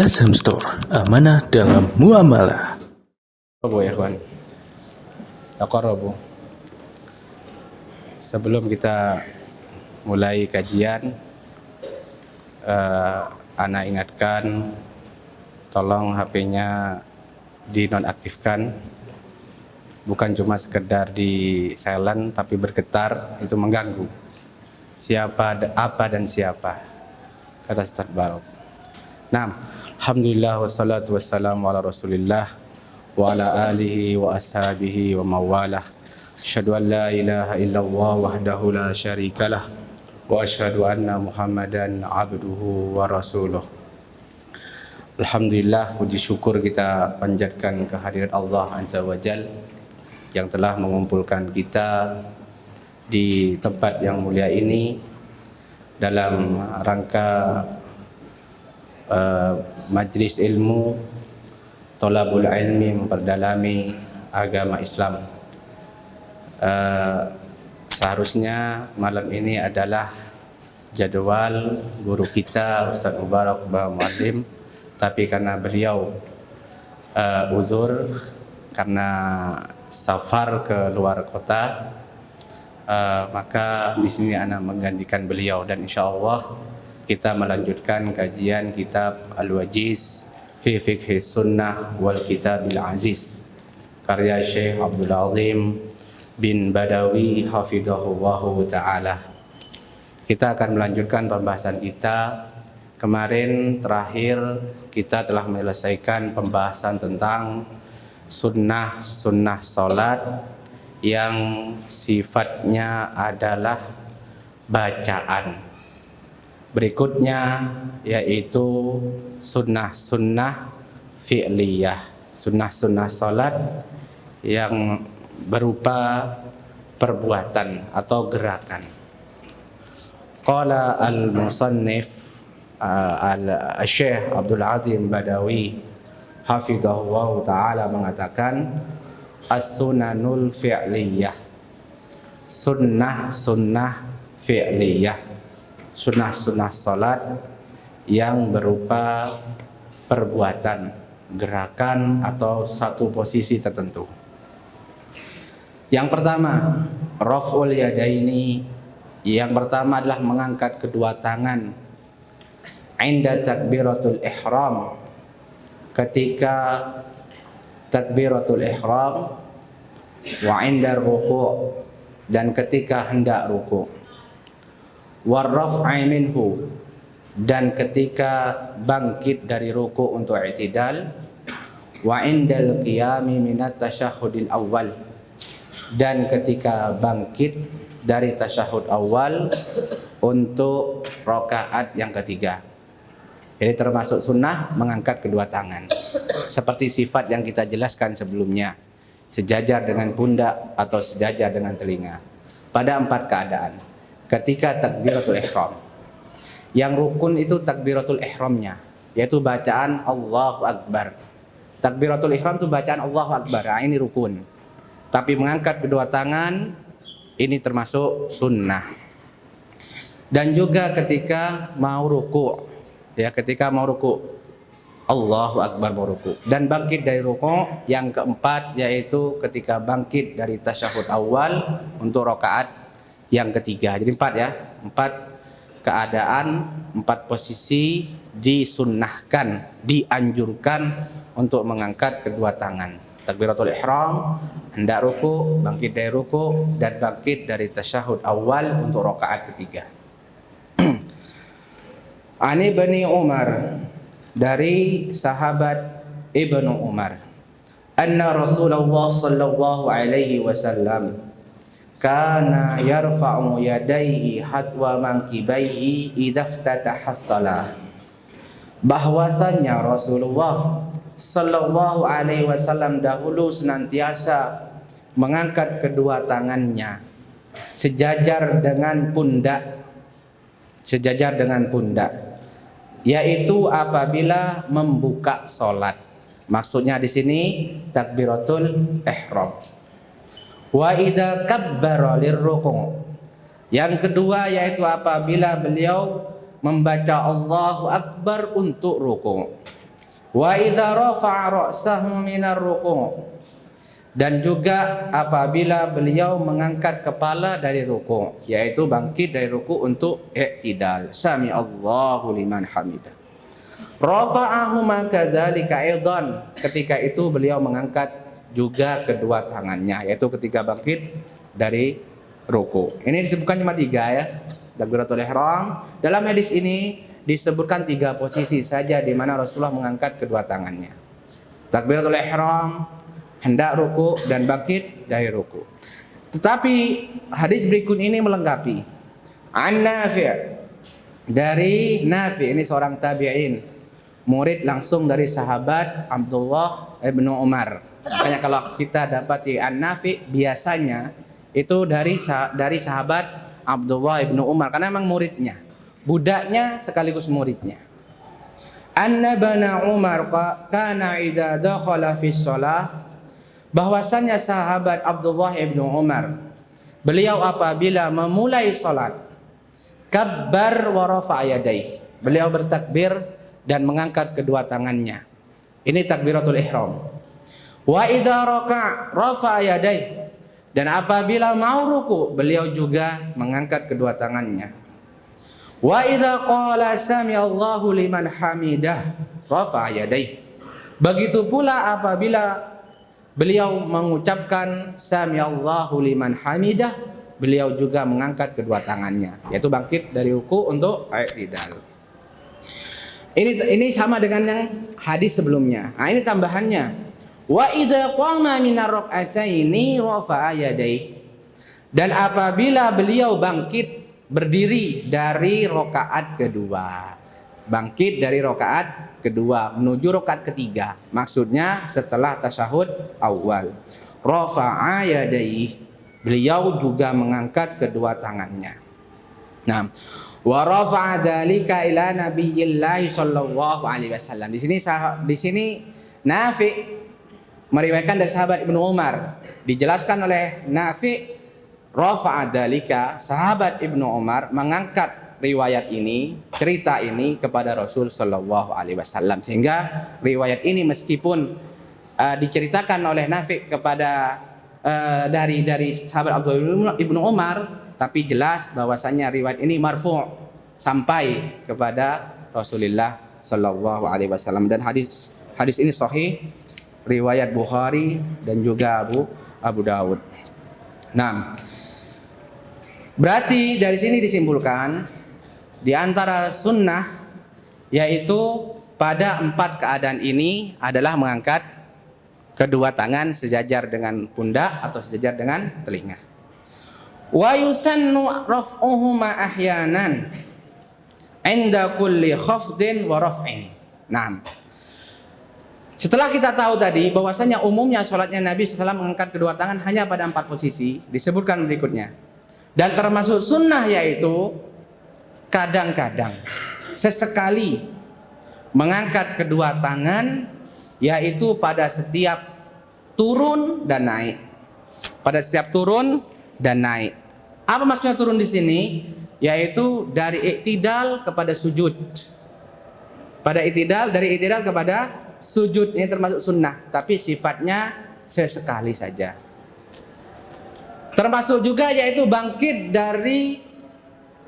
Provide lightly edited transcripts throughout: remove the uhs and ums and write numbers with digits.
SM Store, amanah dalam muamalah. Bu ya kawan, Bu. Sebelum kita mulai kajian, Ana ingatkan, tolong HP-nya dinonaktifkan. Bukan cuma sekedar di silent, tapi bergetar, itu mengganggu. Siapa, apa dan siapa, kata Ustaz Barok. Nah, alhamdulillah wassalatu wassalamu ala rasulillah wa ala alihi wa ashabihi wa mawalah. Asyhadu an la ilaha illallah wahdahu la syarikalah wa asyhadu anna Muhammadan abduhu wa rasuluh. Alhamdulillah, puji syukur kita panjatkan kehadirat Allah Azza wa Jal yang telah mengumpulkan kita di tempat yang mulia ini dalam rangka majlis ilmu thalabul ilmi, memperdalami agama Islam. Seharusnya malam ini adalah jadwal guru kita Ustaz Mubarak Muallim, tapi karena beliau uzur karena safar ke luar kota, maka di sini ana menggantikan beliau, dan insyaallah kita melanjutkan kajian kitab Al-Wajiz fi Fiqh Sunnah wal Kitabil Aziz karya Syekh Abdul Azim bin Badawi hafidhahullahu taala. Kita akan melanjutkan pembahasan kita. Kemarin terakhir kita telah menyelesaikan pembahasan tentang sunnah salat yang sifatnya adalah bacaan. Berikutnya yaitu sunnah fi'liyah, sunnah salat yang berupa perbuatan atau gerakan. Qala al-musannif al-Syekh Abdul Azim Badawi hafidhahullah ta'ala mengatakan as-sunanul fi'liyah, sunnah fi'liyah, sunnah salat yang berupa perbuatan, gerakan atau satu posisi tertentu. Yang pertama, raf'ul yadaini, yang pertama adalah mengangkat kedua tangan inda takbiratul ihram, ketika takbiratul ihram, wa inda ruku', dan ketika hendak ruku', warraf'i minhu, dan ketika bangkit dari ruku' untuk i'tidal, wa indal qiyami minat tasyahudil awal, dan ketika bangkit dari tasyahud awal untuk rakaat yang ketiga. Jadi termasuk sunnah mengangkat kedua tangan seperti sifat yang kita jelaskan sebelumnya, sejajar dengan pundak atau sejajar dengan telinga pada 4 keadaan. Ketika takbiratul ihram, yang rukun itu takbiratul ihramnya, yaitu bacaan Allahu Akbar. Takbiratul ihram itu bacaan Allahu Akbar, nah, ini rukun. Tapi mengangkat kedua tangan ini termasuk sunnah. Dan juga ketika mau ruku', ya, ketika mau ruku', Allahu Akbar mau ruku', dan bangkit dari ruku'. Yang keempat yaitu ketika bangkit dari tasyahud awal untuk rakaat yang ketiga. Jadi 4 ya, 4 keadaan, 4 posisi disunnahkan, dianjurkan untuk mengangkat kedua tangan. Takbiratul ihram, hendak ruku', bangkit dari ruku', dan bangkit dari tasyahud awal untuk rakaat ketiga. Ani Bani Umar, dari sahabat Ibnu Umar, anna Rasulullah sallallahu alaihi wasallam kana yarfa'u yadayhi hatwa mankibaihi idza iftataha shalah, bahwasanya Rasulullah sallallahu alaihi wasallam dahulu senantiasa mengangkat kedua tangannya sejajar dengan pundak, yaitu apabila membuka salat. Maksudnya di sini takbiratul ihram. Wa idza kabbara lirruku', yang kedua yaitu apabila beliau membaca Allahu Akbar untuk ruku'. Wa idza rafa'a ra'sahu minar ruku', dan juga apabila beliau mengangkat kepala dari ruku', yaitu bangkit dari ruku' untuk i'tidal. Sami Allahu liman hamidah. Rafa'ahuma kadzalika aidan, ketika itu beliau mengangkat juga kedua tangannya, yaitu ketika bangkit dari ruku'. Ini disebutkan cuma 3 ya. Takbiratul ihram. Dalam hadis ini disebutkan 3 posisi saja di mana Rasulullah mengangkat kedua tangannya. Takbiratul ihram, hendak ruku' dan bangkit dari ruku'. Tetapi hadis berikut ini melengkapi. An Nafi', dari Nafi', ini seorang tabi'in, murid langsung dari sahabat Abdullah bin Umar. Makanya kalau kita dapati An-Nafi' biasanya itu dari sahabat Abdullah bin Umar, karena memang muridnya, budaknya sekaligus muridnya. Anna bana Umar kana idza dakhala fi shalah, bahwasanya sahabat Abdullah bin Umar, beliau apabila memulai salat, kabbar wa rafa'a yadayhi, beliau bertakbir dan mengangkat kedua tangannya. Ini takbiratul ihram. Wa idza raka'a rafa'a yadayhi, dan apabila mau ruku beliau juga mengangkat kedua tangannya. Wa idza qala sami Allahu liman hamidah rafa'a yadayhi, begitu pula apabila beliau mengucapkan sami Allahu liman hamidah, beliau juga mengangkat kedua tangannya, yaitu bangkit dari ruku untuk i'tidal. Ini sama dengan yang hadis sebelumnya. Nah, ini tambahannya. Wa idza qama minar rak'ataini rafa'a yadayhi, dan apabila beliau bangkit berdiri dari rakaat kedua, bangkit dari rakaat kedua menuju rakaat ketiga, maksudnya setelah tasyahud awal, rafa'a yadayhi, beliau juga mengangkat kedua tangannya. Nah, wa rafa'a dzalika ila nabiyillah sallallahu alaihi wasallam. Di sini Nafi' meriwayatkan dari sahabat Ibnu Umar, dijelaskan oleh Nafi', rafa'a dzalika, sahabat Ibnu Umar mengangkat riwayat ini, cerita ini kepada Rasul sallallahu alaihi wasallam, sehingga riwayat ini meskipun diceritakan oleh Nafi' kepada dari sahabat Abdullah Ibnu Umar, tapi jelas bahwasanya riwayat ini marfu' sampai kepada Rasulullah sallallahu alaihi wasallam, dan hadis ini sahih, riwayat Bukhari dan juga Abu Dawud. Nah, berarti dari sini disimpulkan di antara sunnah, yaitu pada 4 keadaan ini adalah mengangkat kedua tangan sejajar dengan pundak atau sejajar dengan telinga. Wa yusannu raf'uhuma ahyanan 'inda kulli khafdin wa raf'in. Nah, setelah kita tahu tadi bahwasanya umumnya sholatnya Nabi SAW mengangkat kedua tangan hanya pada 4 posisi, disebutkan berikutnya. Dan termasuk sunnah yaitu kadang-kadang, sesekali mengangkat kedua tangan, yaitu pada setiap turun dan naik. Pada setiap turun dan naik. Apa maksudnya turun di sini? Yaitu dari i'tidal kepada sujud. Pada i'tidal, dari i'tidal kepada sujud, ini termasuk sunnah, tapi sifatnya sesekali saja. Termasuk juga yaitu bangkit dari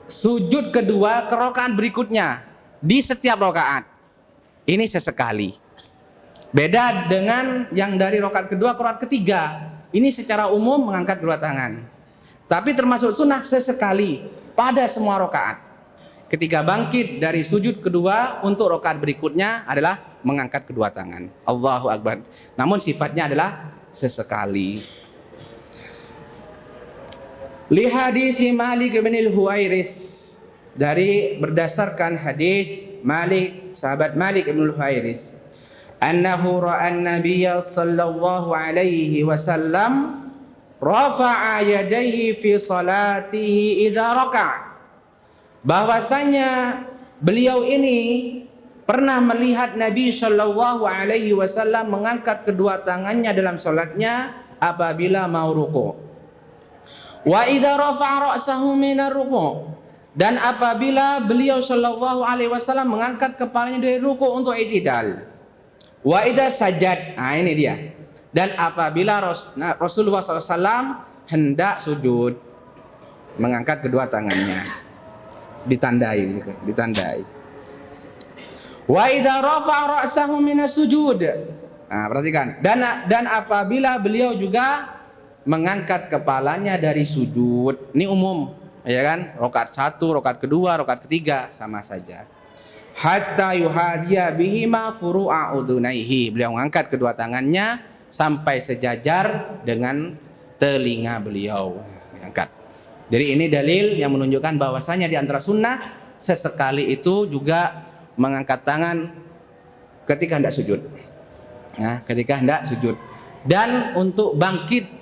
sujud kedua ke rakaat berikutnya di setiap rakaat. Ini sesekali. Beda dengan yang dari rakaat kedua ke rakaat ketiga. Ini secara umum mengangkat kedua tangan. Tapi termasuk sunnah sesekali pada semua rakaat. Ketika bangkit dari sujud kedua untuk rakaat berikutnya adalah mengangkat kedua tangan. Allahu Akbar. Namun sifatnya adalah sesekali. Li hadis Malik bin al-Huwairis, dari berdasarkan hadis Malik, sahabat Malik bin al-Huwairis, annahu ra'a an-nabiyya sallallahu alaihi wasallam rafa'a yadayhi fi salatihi idza raka'a, bahwasanya beliau ini pernah melihat Nabi sallallahu alaihi wasallam mengangkat kedua tangannya dalam salatnya apabila mau ruku'. Wa idza rafa'a ra'sahu minar ruku', dan apabila beliau sallallahu alaihi wasallam mengangkat kepalanya dari ruku' untuk i'tidal. Wa idza sajad, nah ini dia. Dan apabila Rasulullah SAW hendak sujud, mengangkat kedua tangannya, ditandai, ditandai. Wa idza rafa'a ra'sahu minas sujud. Nah, perhatikan. Dan apabila beliau juga mengangkat kepalanya dari sujud, ini umum, ya kan? Rakaat 1, rakaat kedua, rakaat ketiga sama saja. Hatta yuhadiya bihima furu'a udunaihi. Beliau mengangkat kedua tangannya sampai sejajar dengan telinga beliau. Angkat. Jadi ini dalil yang menunjukkan bahwasanya di antara sunnah sesekali itu juga mengangkat tangan ketika hendak sujud. Nah, ketika hendak sujud. Dan untuk bangkit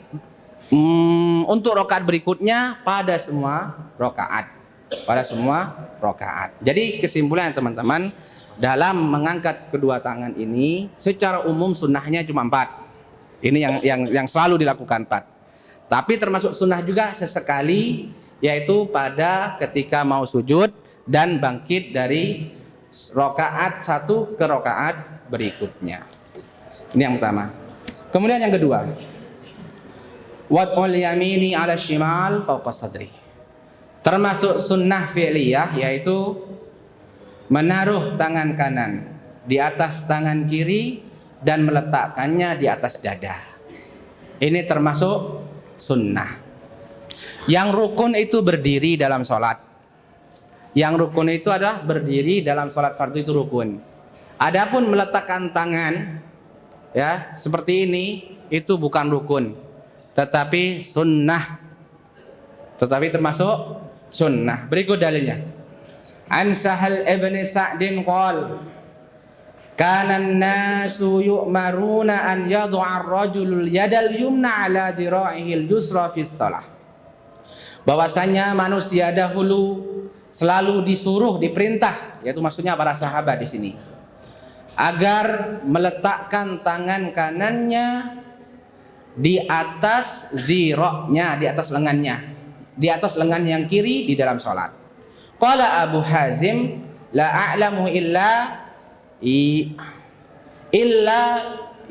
untuk rakaat berikutnya pada semua rakaat. Pada semua rakaat. Jadi kesimpulan teman-teman, dalam mengangkat kedua tangan ini secara umum sunnahnya cuma 4. Ini yang selalu dilakukan 4. Tapi termasuk sunnah juga sesekali, yaitu pada ketika mau sujud dan bangkit dari rakaat 1 ke rakaat berikutnya. Ini yang pertama. Kemudian yang kedua, wad'ul yamini 'ala shimal fawqa sadri. Termasuk sunnah fi'liyah, yaitu menaruh tangan kanan di atas tangan kiri dan meletakkannya di atas dada. Ini termasuk sunnah. Yang rukun itu berdiri dalam sholat. Yang rukun itu adalah berdiri dalam sholat fardu, itu rukun. Adapun meletakkan tangan, ya seperti ini, itu bukan rukun, tetapi sunnah. Tetapi termasuk sunnah. Berikut dalilnya. An Sahal ibn Sa'din qol, kana an-nasu yu'maruna an yad'a ar-rajulul yadal yumna 'ala dira'ihil yusra fi shalah. Bahwasanya manusia dahulu selalu disuruh, diperintah, yaitu maksudnya para sahabat di sini, agar meletakkan tangan kanannya di atas zira'nya, di atas lengannya, di atas lengan yang kiri di dalam sholat. Qala Abu Hazim, la a'lamu illa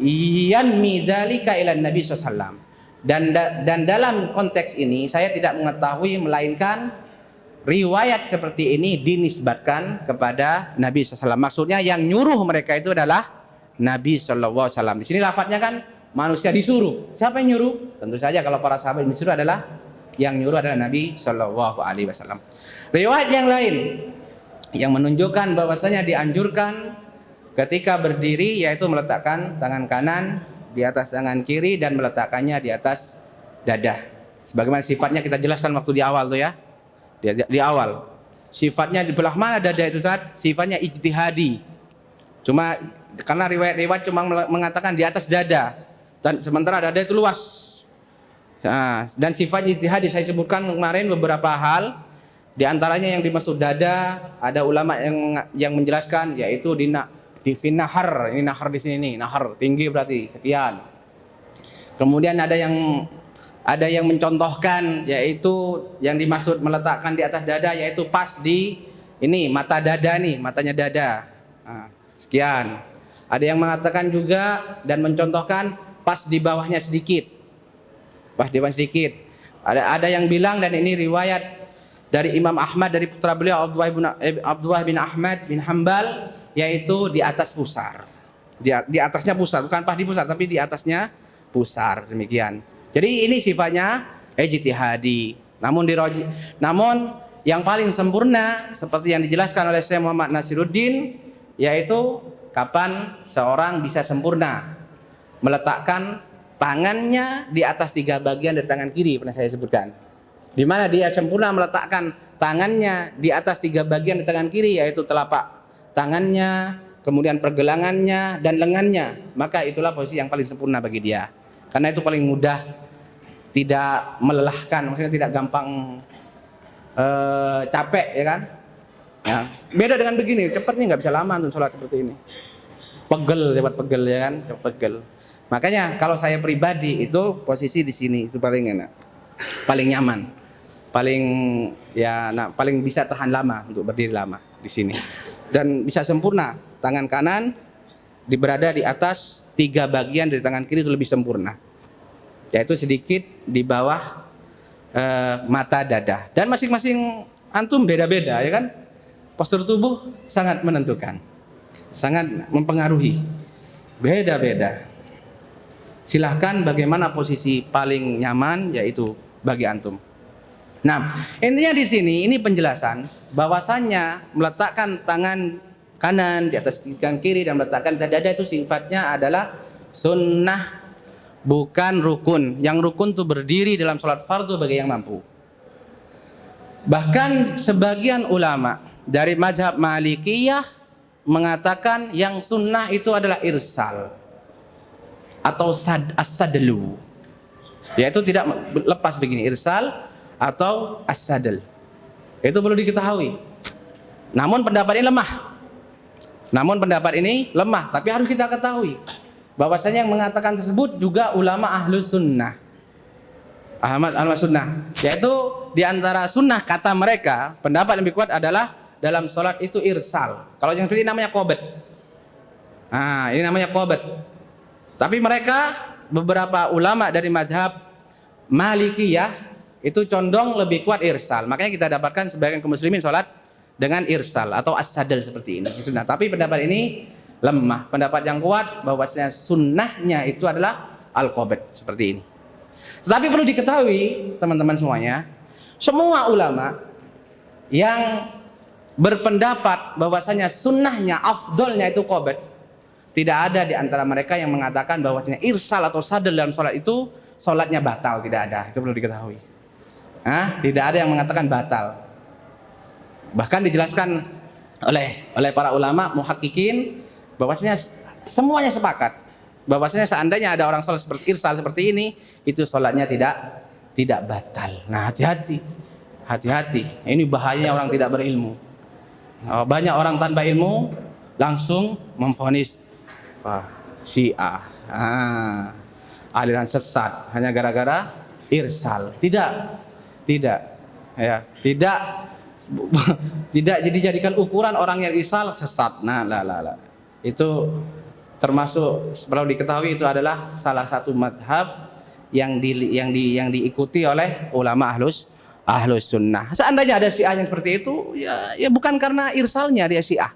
yanmi dzalika ila Nabi sallallahu alaihi wasallam. Dan dalam konteks ini saya tidak mengetahui melainkan riwayat seperti ini dinisbatkan kepada Nabi SAW. Maksudnya yang nyuruh mereka itu adalah Nabi SAW. Di sini lafadznya kan manusia disuruh. Siapa yang nyuruh? Tentu saja kalau para sahabat yang disuruh adalah Nabi SAW. Riwayat yang lain yang menunjukkan bahwasanya dianjurkan ketika berdiri, yaitu meletakkan tangan kanan di atas tangan kiri dan meletakkannya di atas dada. Sebagaimana sifatnya kita jelaskan waktu di awal tuh ya. Di awal. Sifatnya di belah mana dada itu saat? Sifatnya ijtihadi. Cuma karena riwayat-riwayat cuma mengatakan di atas dada. Dan sementara dada itu luas. Nah, dan sifat ijtihadi saya sebutkan kemarin beberapa hal. Di antaranya yang dimaksud dada, ada ulama yang menjelaskan yaitu di nahar. Ini nahar di sini nih, nahar tinggi berarti sekian. Kemudian ada yang mencontohkan yaitu yang dimaksud meletakkan di atas dada yaitu pas di ini mata dada nih, matanya dada. Nah, sekian. Ada yang mengatakan juga dan mencontohkan pas di bawahnya sedikit. Pas di bawah sedikit. Ada yang bilang, dan ini riwayat dari Imam Ahmad dari putra beliau Abdullah bin Ahmad bin Hambal, yaitu di atas pusar. Di atasnya pusar, bukan pas di pusar tapi di atasnya pusar, demikian. Jadi ini sifatnya ijtihadi. Namun yang paling sempurna seperti yang dijelaskan oleh Syekh Muhammad Nasiruddin, yaitu kapan seorang bisa sempurna meletakkan tangannya di atas 3 bagian dari tangan kiri, pernah saya sebutkan. Di mana dia sempurna meletakkan tangannya di atas 3 bagian di tangan kiri, yaitu telapak tangannya, kemudian pergelangannya dan lengannya, maka itulah posisi yang paling sempurna bagi dia. Karena itu paling mudah, tidak melelahkan, maksudnya tidak gampang capek, ya kan? Ya. Beda dengan begini, cepatnya nggak bisa lama untuk sholat seperti ini. Cepat pegel, ya kan? Cepat pegel. Makanya kalau saya pribadi itu posisi di sini itu paling enak, paling nyaman, paling bisa tahan lama untuk berdiri lama di sini. Dan bisa sempurna, tangan kanan berada di atas 3 bagian dari tangan kiri itu lebih sempurna, yaitu sedikit di bawah mata dada. Dan masing-masing antum beda-beda, ya kan? Postur tubuh sangat menentukan, sangat mempengaruhi, beda-beda. Silahkan bagaimana posisi paling nyaman, yaitu bagi antum. Nah, intinya di sini ini penjelasan bahwasannya meletakkan tangan kanan di atas tangan kiri dan meletakkan dada itu sifatnya adalah sunnah, bukan rukun. Yang rukun itu berdiri dalam sholat fardu bagi yang mampu. Bahkan sebagian ulama dari mazhab Malikiyah mengatakan yang sunnah itu adalah irsal atau as-sadlu, yaitu tidak lepas begini, irsal atau as-sadl. Itu perlu diketahui. Namun pendapat ini lemah. Tapi harus kita ketahui bahwasanya yang mengatakan tersebut juga ulama ahlus sunnah. Ahlus sunnah, yaitu diantara sunnah kata mereka, pendapat yang lebih kuat adalah dalam sholat itu irsal. Kalau yang seperti ini namanya qobat. Nah, ini namanya qobat. Tapi mereka, beberapa ulama dari mazhab Malikiyah itu condong lebih kuat irsal. Makanya kita dapatkan sebagian kaum muslimin sholat dengan irsal atau as-sadl seperti ini. Nah, tapi pendapat ini lemah. Pendapat yang kuat bahwasanya sunnahnya itu adalah al-qobat seperti ini. Tetapi perlu diketahui teman-teman semuanya, semua ulama yang berpendapat bahwasanya sunnahnya, afdolnya itu qobat, tidak ada di antara mereka yang mengatakan bahwasanya irsal atau sadl dalam sholat itu sholatnya batal. Tidak ada. Itu perlu diketahui. Tidak ada yang mengatakan batal. Bahkan dijelaskan oleh para ulama muhaqqiqin bahwasanya semuanya sepakat bahwasanya seandainya ada orang sholat seperti irsal seperti ini, itu sholatnya tidak batal. Nah, hati-hati. Ini bahayanya orang tidak berilmu. Banyak orang tanpa ilmu langsung memvonis Syiah, aliran sesat hanya gara-gara irsal. Tidak dijadikan ukuran orang yang irsal sesat. Nah, itu termasuk, perlu diketahui, itu adalah salah satu madhab yang diikuti oleh ulama ahlus sunnah. Seandainya ada Syiah yang seperti itu, ya bukan karena irsalnya dia Syiah,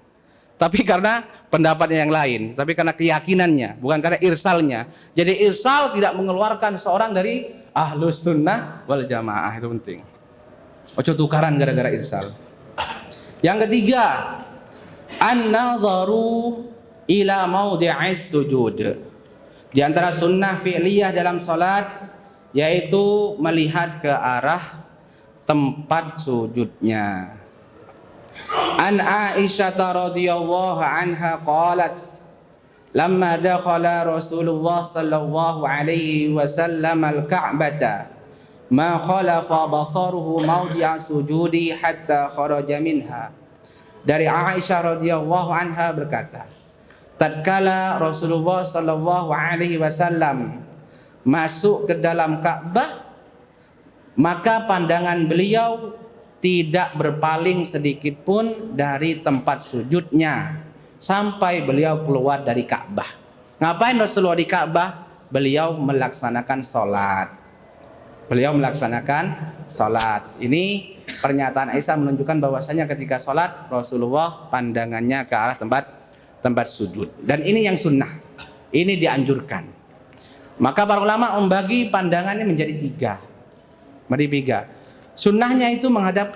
tapi karena pendapatnya yang lain, tapi karena keyakinannya, bukan karena irsalnya. Jadi irsal tidak mengeluarkan seorang dari ahlus sunnah wal jamaah, itu penting. Ojo tukaran gara-gara irsal. Yang ketiga, an-nadharu ila maudhi'is sujud. Di antara sunnah fi'liyah dalam salat yaitu melihat ke arah tempat sujudnya. An Aisyah radhiyallahu anha qalat, lamma dakhala Rasulullah sallallahu alaihi wasallam al-Ka'bata ma khalafa basaruhu mawdi'a sujudi hatta kharaja minha. Dari Aisyah radhiyallahu anha berkata, tatkala Rasulullah sallallahu alaihi wasallam masuk ke dalam Ka'bah, maka pandangan beliau tidak berpaling sedikit pun dari tempat sujudnya sampai beliau keluar dari Ka'bah. Ngapain Rasulullah di Ka'bah? Beliau melaksanakan sholat. Ini pernyataan Aisyah menunjukkan bahwasanya ketika sholat Rasulullah pandangannya ke arah tempat sujud. Dan ini yang sunnah, ini dianjurkan. Maka para ulama membagi pandangannya menjadi tiga. Sunnahnya itu menghadap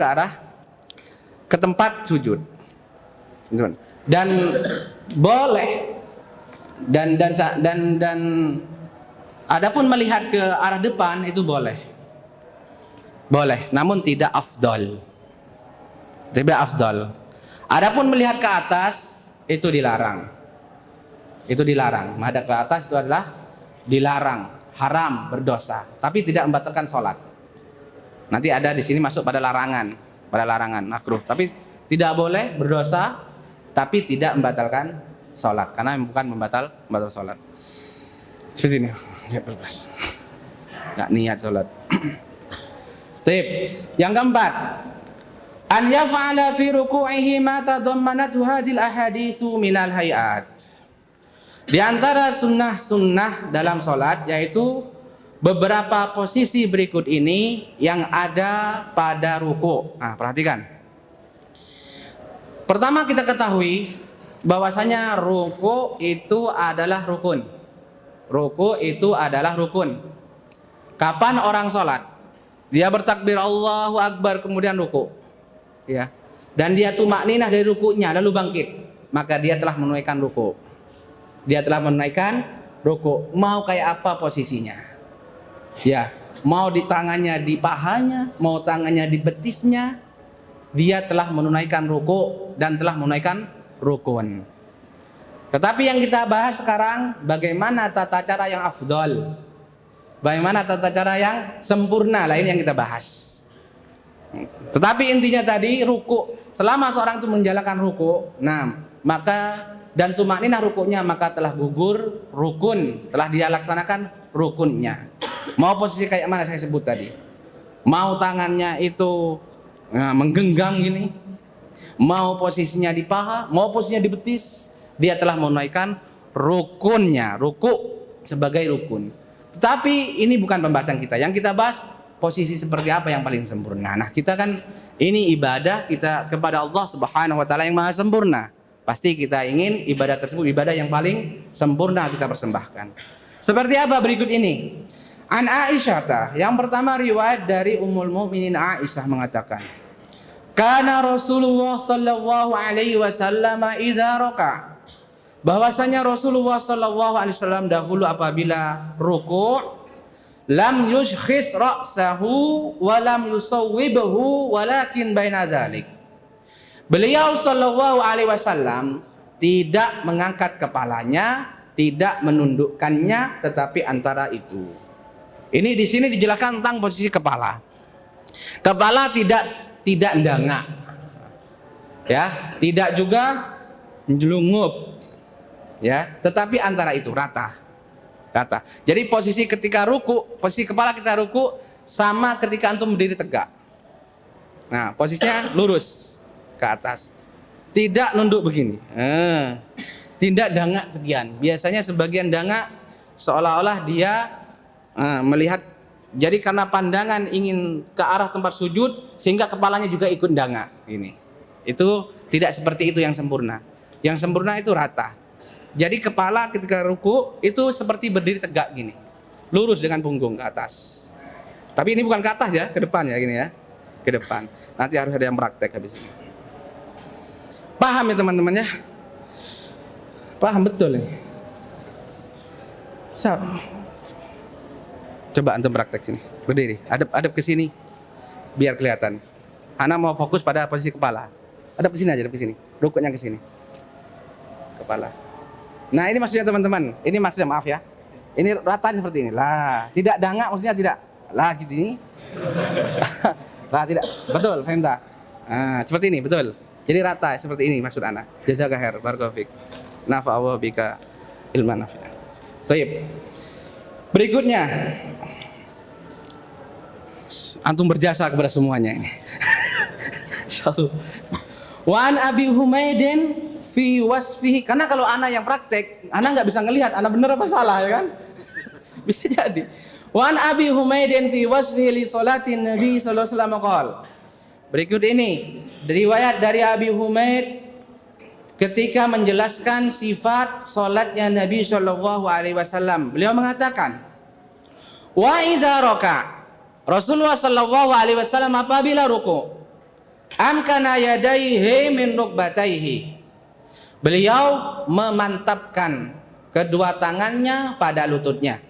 ke tempat sujud, dan boleh dan adapun melihat ke arah depan itu boleh, namun tidak afdol. Adapun melihat ke atas itu dilarang. Menghadap ke atas itu adalah dilarang, haram, berdosa, tapi tidak membatalkan sholat. Nanti ada di sini masuk pada larangan makruh, tapi tidak boleh, berdosa, tapi tidak membatalkan sholat, karena bukan membatal sholat. Seperti ini, nggak niat sholat. Tip. Yang keempat, an yaf'ala fi ruku'ihi ma tadammanathu hadhil ahaditsu minal hayat. Di antara sunnah-sunnah dalam sholat yaitu beberapa posisi berikut ini yang ada pada ruku. Nah, perhatikan. Pertama kita ketahui bahwasanya ruku itu adalah rukun. Ruku itu adalah rukun. Kapan orang sholat? Dia bertakbir Allahu Akbar kemudian ruku. Ya. Dan dia tumakninah dari rukunya lalu bangkit. Maka dia telah menunaikan ruku. Dia telah menunaikan ruku. Mau kayak apa posisinya? Ya, mau di tangannya di pahanya, mau tangannya di betisnya, dia telah menunaikan ruku dan telah menunaikan rukun. Tetapi yang kita bahas sekarang, bagaimana tata cara yang afdal, bagaimana tata cara yang sempurna, lain yang kita bahas. Tetapi intinya tadi ruku, selama seorang itu menjalankan ruku, nah maka dan tumakninah rukunya maka telah gugur rukun, telah dia laksanakan rukunnya. Mau posisi kayak mana saya sebut tadi, mau tangannya itu menggenggam gini, mau posisinya di paha, mau posisinya di betis, dia telah menunaikan rukunnya, ruku sebagai rukun. Tetapi ini bukan pembahasan kita. Yang kita bahas posisi seperti apa yang paling sempurna. Nah, kita kan ini ibadah kita kepada Allah Subhanahu wa taala yang maha sempurna. Pasti kita ingin ibadah tersebut ibadah yang paling sempurna kita persembahkan. Seperti apa berikut ini? An Aisyah, yang pertama riwayat dari Ummul Mukminin Aisyah mengatakan, Kana Rasulullah sallallahu alaihi wasallam idza raka'. Bahwasanya Rasulullah sallallahu alaihi wasallam dahulu apabila ruku' lam yushkhis ra'sahu wa lam yusawwibhu walakin baina dzalik. Beliau sallallahu alaihi wasallam tidak mengangkat kepalanya, tidak menundukkannya, tetapi antara itu. Ini di sini dijelaskan tentang posisi kepala. Kepala tidak ndangak. Ya, tidak juga menjelungup. Ya, tetapi antara itu rata. Rata. Jadi posisi ketika ruku, posisi kepala kita ruku sama ketika antum berdiri tegak. Nah, posisinya lurus ke atas. Tidak nunduk begini. Tidak dangak sekian. Biasanya sebagian dangak seolah-olah dia melihat, jadi karena pandangan ingin ke arah tempat sujud sehingga kepalanya juga ikut dangak ini. Itu tidak seperti itu yang sempurna. Yang sempurna itu rata. Jadi kepala ketika ruku itu seperti berdiri tegak gini, lurus dengan punggung ke atas. Tapi ini bukan ke atas ya, ke depan ya gini ya, ke depan. Nanti harus ada yang praktek habis ini. Paham ya teman-teman ya? Paham betul ini. Coba antum praktek sini, berdiri, hadap ke sini, biar kelihatan. Ana mau fokus pada posisi kepala. Hadap ke sini aja, hadap ke sini. Rukuknya ke sini. Kepala. Nah ini maksudnya teman-teman, ini maksudnya maaf ya. Ini rata seperti ini. Lah, tidak dangak maksudnya tidak. Lah gini. Lah tidak. Betul, paham tak? Nah, seperti ini, betul. Jadi rata seperti ini maksud ana. Jazakallahu khair, barakallahu fik. Nafa'allahu bika ilman nafi'. Baik. Berikutnya, antum berjasa kepada semuanya ini. Insyaallah. Wa an Abi Humaidin fi wasfihi, karena kalau ana yang praktek, ana nggak bisa ngelihat ana benar apa salah ya kan? Bisa jadi. Wa an Abi Humaidin fi wasfihi li salatin Nabi sallallahu alaihi wasallam qala. Berikut ini riwayat dari Abi Humaid ketika menjelaskan sifat salatnya Nabi sallallahu alaihi wasallam. Beliau mengatakan, "Wa idza raka." Rasulullah sallallahu alaihi wasallam apabila ruku, amkana yadayhi min rukbatayhi. Beliau memantapkan kedua tangannya pada lututnya.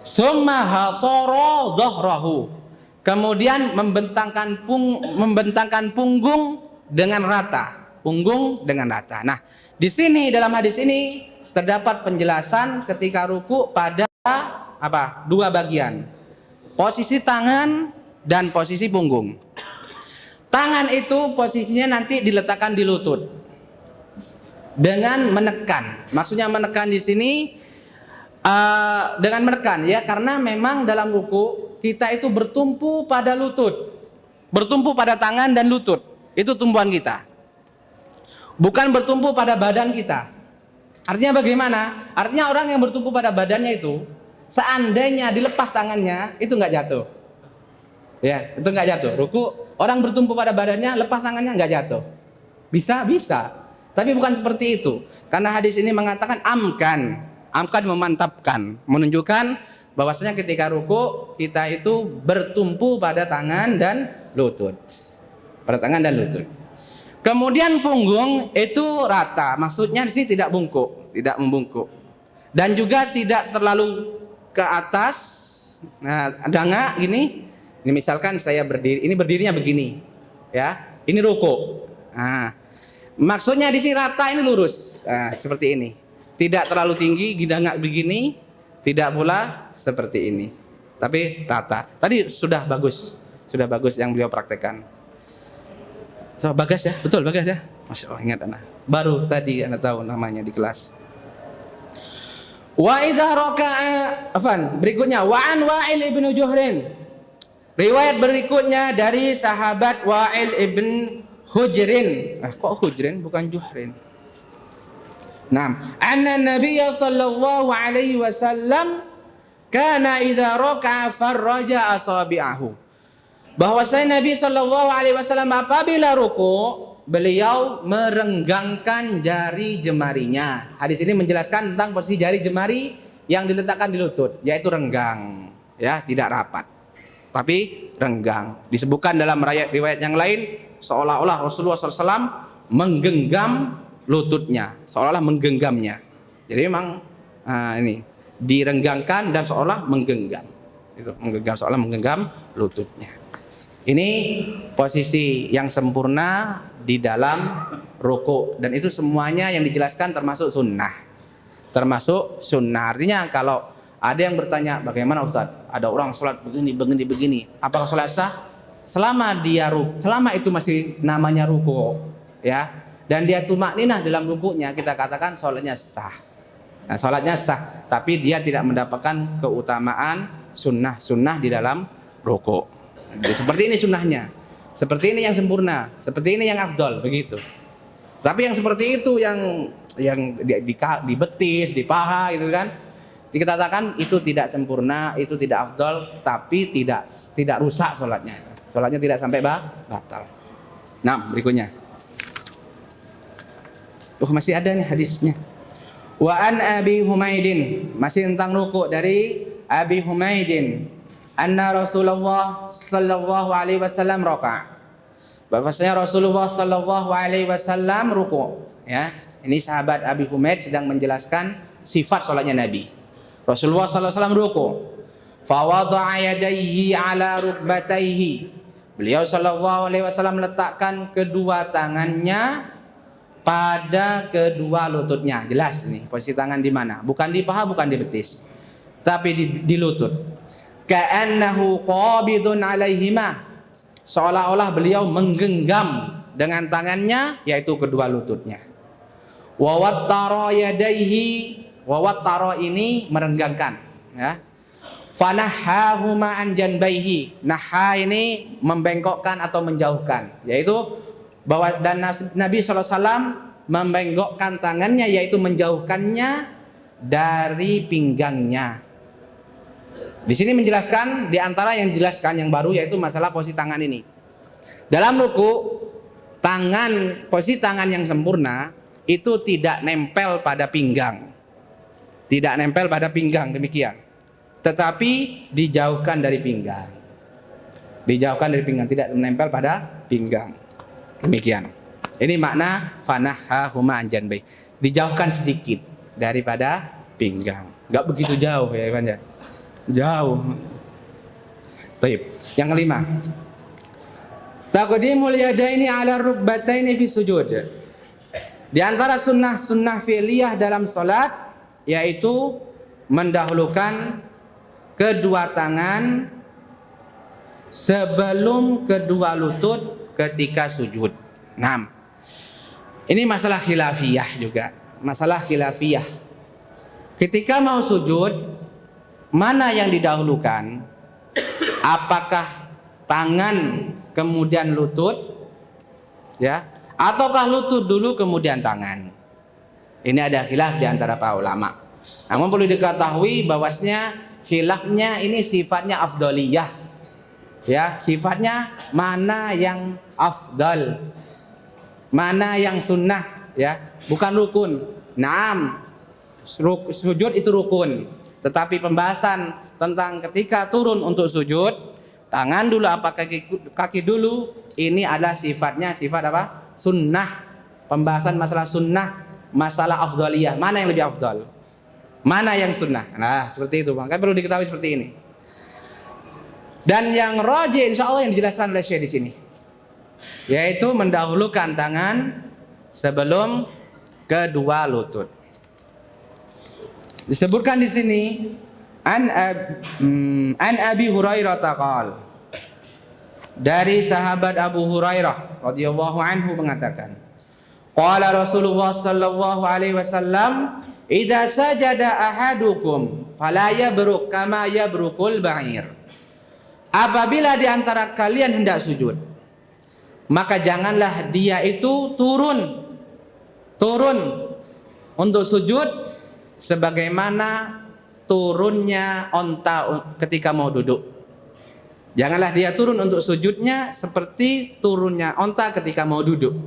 Summa hasara dhahrahu. Kemudian membentangkan punggung dengan rata. Punggung dengan rata. Nah, di sini dalam hadis ini terdapat penjelasan ketika ruku pada apa? Dua bagian. Posisi tangan dan posisi punggung. Tangan itu posisinya nanti diletakkan di lutut. Dengan menekan. Maksudnya menekan di sini dengan menekan ya, karena memang dalam ruku kita itu bertumpu pada lutut. Bertumpu pada tangan dan lutut. Itu tumpuan kita. Bukan bertumpu pada badan kita. Artinya bagaimana? Artinya orang yang bertumpu pada badannya itu, seandainya dilepas tangannya, itu nggak jatuh. Ya, itu nggak jatuh. Ruku, orang bertumpu pada badannya, lepas tangannya nggak jatuh. Bisa, bisa. Tapi bukan seperti itu. Karena hadis ini mengatakan amkan. Amkan memantapkan, menunjukkan bahwasanya ketika ruku kita itu bertumpu pada tangan dan lutut. Pada tangan dan lutut. Kemudian punggung itu rata, maksudnya di sini tidak bungkuk, tidak membungkuk, dan juga tidak terlalu ke atas. Nah, danga gini. Ini misalkan saya berdiri, ini berdirinya begini, ya. Ini ruku. Nah, maksudnya di sini rata, ini lurus, seperti ini. Tidak terlalu tinggi, danga begini, tidak pula seperti ini, tapi rata. Tadi sudah bagus yang beliau praktekkan. So, Bagas ya, betul Bagas ya. Masya Allah, ingat anak. Baru tadi anak tahu namanya di kelas. Wa idza raka'a, berikutnya wa an Wa'il ibn Juhrin. Riwayat berikutnya dari sahabat Wa'il ibn Hujrin. Kok Hujrin bukan Juhrin? Naam, anna Nabiy sallallahu alaihi wasallam kana idza raka'a farraja asabi'ahu. Bahwasanya Nabi Shallallahu Alaihi Wasallam apabila ruku, beliau merenggangkan jari jemarinya. Hadis ini menjelaskan tentang posisi jari jemari yang diletakkan di lutut, yaitu renggang, ya, tidak rapat, tapi renggang. Disebutkan dalam riwayat yang lain, seolah-olah Rasulullah SAW menggenggam lututnya, seolah-olah menggenggamnya. Jadi memang ini direnggangkan dan seolah menggenggam, itu menggenggam, seolah menggenggam lututnya. Ini posisi yang sempurna di dalam ruku, dan itu semuanya yang dijelaskan termasuk sunnah. Artinya kalau ada yang bertanya, bagaimana Ustaz? Ada orang sholat begini, apakah sholat sah? Selama itu masih namanya ruku, ya, dan dia tumakninah dalam rukunya, kita katakan sholatnya sah. Nah, sholatnya sah, tapi dia tidak mendapatkan keutamaan sunnah di dalam ruku. Seperti ini sunnahnya, seperti ini yang sempurna, seperti ini yang afdol, begitu. Tapi yang seperti itu yang di betis, di paha, gitu kan, kita katakan itu tidak sempurna, itu tidak afdol, tapi tidak rusak sholatnya tidak sampai batal. Nah, berikutnya, masih ada nih hadisnya. Wa an Abi Humaidin, masih tentang ruku, dari Abi Humaidin, anna Rasulullah sallallahu alaihi wasallam raka'a. Bahwasanya Rasulullah sallallahu alaihi wasallam ruku', ya. Ini sahabat Abi Humaid sedang menjelaskan sifat salatnya Nabi. Rasulullah sallallahu alaihi wasallam ruku'. Fa wada'a yadayhi ala rukbatayhi. Beliau sallallahu alaihi wasallam meletakkan kedua tangannya pada kedua lututnya. Jelas nih posisi tangan di mana? Bukan di paha, bukan di betis, tapi di lutut. Ka'annahu qabidun alaihima, seolah-olah beliau menggenggam dengan tangannya, yaitu kedua lututnya. Wa wattara yadaihi, wa wattara ini merenggangkan, ya. Fanahahuma an janbaihi, naha ini membengkokkan atau menjauhkan, yaitu bahwa dan Nabi SAW membengkokkan tangannya, yaitu menjauhkannya dari pinggangnya. Di sini menjelaskan, di antara yang dijelaskan yang baru, yaitu masalah posisi tangan ini. Dalam ruku, posisi tangan yang sempurna itu tidak nempel pada pinggang. Tidak nempel pada pinggang, demikian. Tetapi dijauhkan dari pinggang. Dijauhkan dari pinggang, tidak menempel pada pinggang. Demikian. Ini makna fanahahuma an janbai. Dijauhkan sedikit daripada pinggang. Enggak begitu jauh, ya Iwan ya. Jauh. Baik. Yang kelima, taqdimul yadaini ala rukbataini fi sujud. Di antara sunnah fi'liyah dalam salat, yaitu mendahulukan kedua tangan sebelum kedua lutut ketika sujud. 6. Ini masalah khilafiyah juga. Masalah khilafiyah. Ketika mau sujud, mana yang didahulukan? Apakah tangan kemudian lutut, ya, ataukah lutut dulu kemudian tangan? Ini ada khilaf di antara para ulama. Namun perlu diketahui bahwasanya khilafnya ini sifatnya afdaliyah. Ya, sifatnya mana yang afdal, mana yang sunnah, ya, bukan rukun. Naam, sujud itu rukun. Tetapi pembahasan tentang ketika turun untuk sujud, tangan dulu apa kaki dulu, ini adalah sifatnya sifat apa? Sunnah. Pembahasan masalah sunnah, masalah afdaliyah. Mana yang lebih afdal? Mana yang sunnah? Nah, seperti itu. Maka perlu diketahui seperti ini. Dan yang rajih insya Allah yang dijelaskan oleh Syekh di sini, yaitu mendahulukan tangan sebelum kedua lutut. Disebutkan di sini an Abi Hurairah taqal, dari sahabat Abu Hurairah radhiyallahu anhu mengatakan, qala Rasulullah sallallahu alaihi wasallam, idza sajada ahadukum fala yabruk kama yabrukul ba'ir. Apabila di antara kalian hendak sujud, maka janganlah dia itu turun untuk sujud sebagaimana turunnya onta ketika mau duduk. Janganlah dia turun untuk sujudnya seperti turunnya onta ketika mau duduk.